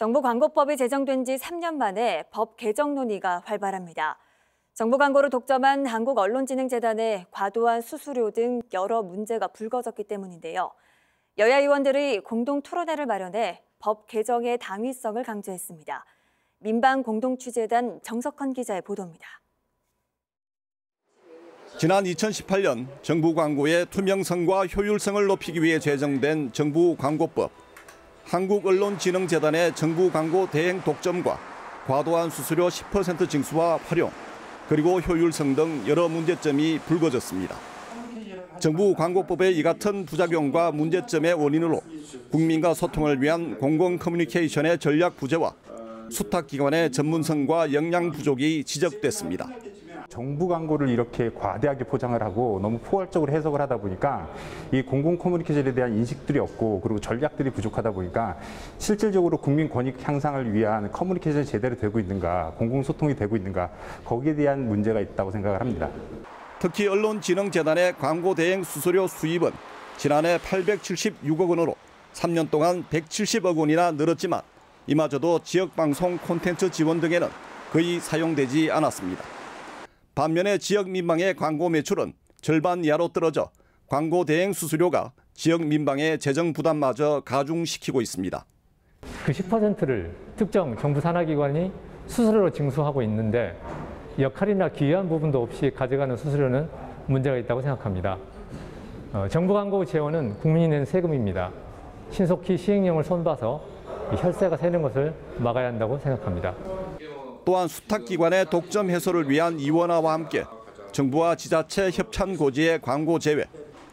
정부 광고법이 제정된 지 3년 만에 법 개정 논의가 활발합니다. 정부 광고를 독점한 한국언론진흥재단의 과도한 수수료 등 여러 문제가 불거졌기 때문인데요. 여야 의원들이 공동 토론회를 마련해 법 개정의 당위성을 강조했습니다. 민방공동취재단 정석헌 기자의 보도입니다. 지난 2018년 정부 광고의 투명성과 효율성을 높이기 위해 제정된 정부 광고법. 한국언론진흥재단의 정부 광고 대행 독점과 과도한 수수료 10% 징수와 활용, 그리고 효율성 등 여러 문제점이 불거졌습니다. 정부 광고법의 이 같은 부작용과 문제점의 원인으로 국민과 소통을 위한 공공 커뮤니케이션의 전략 부재와 수탁기관의 전문성과 역량 부족이 지적됐습니다. 정부 광고를 이렇게 과대하게 포장을 하고 너무 포괄적으로 해석을 하다 보니까 이 공공 커뮤니케이션에 대한 인식들이 없고 그리고 전략들이 부족하다 보니까 실질적으로 국민 권익 향상을 위한 커뮤니케이션이 제대로 되고 있는가, 공공소통이 되고 있는가, 거기에 대한 문제가 있다고 생각을 합니다. 특히 언론진흥재단의 광고 대행 수수료 수입은 지난해 876억 원으로 3년 동안 170억 원이나 늘었지만 이마저도 지역방송 콘텐츠 지원 등에는 거의 사용되지 않았습니다. 반면에 지역 민방의 광고 매출은 절반 이하로 떨어져 광고 대행 수수료가 지역 민방의 재정 부담마저 가중시키고 있습니다. 그 10%를 특정 정부 산하기관이 수수료로 징수하고 있는데 역할이나 기여한 부분도 없이 가져가는 수수료는 문제가 있다고 생각합니다. 정부 광고 재원은 국민이 낸 세금입니다. 신속히 시행령을 손봐서 혈세가 새는 것을 막아야 한다고 생각합니다. 또한 수탁기관의 독점 해소를 위한 이원화와 함께 정부와 지자체 협찬 고지의 광고 제외,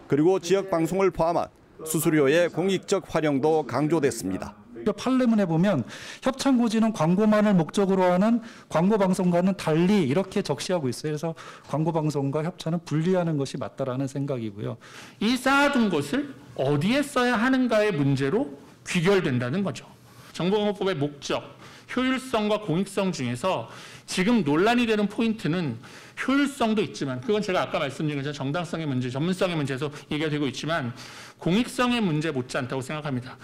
그리고 지역 방송을 포함한 수수료의 공익적 활용도 강조됐습니다. 판례문에 보면 협찬 고지는 광고만을 목적으로 하는 광고 방송과는 달리 이렇게 적시하고 있어요. 그래서 광고 방송과 협찬은 분리하는 것이 맞다라는 생각이고요. 이 쌓아둔 것을 어디에 써야 하는가의 문제로 귀결된다는 거죠. 정보광고법의 목적, 효율성과 공익성 중에서 지금 논란이 되는 포인트는 효율성도 있지만, 그건 제가 아까 말씀드린 것처럼 정당성의 문제, 전문성의 문제에서 얘기가 되고 있지만 공익성의 문제 못지않다고 생각합니다.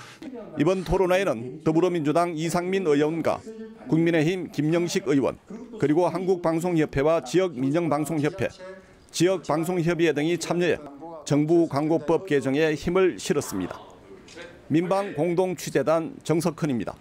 이번 토론회에는 더불어민주당 이상민 의원과 국민의힘 김영식 의원, 그리고 한국방송협회와 지역민영방송협회, 지역방송협의회 등이 참여해 정부 광고법 개정에 힘을 실었습니다. 민방공동취재단 정석헌입니다.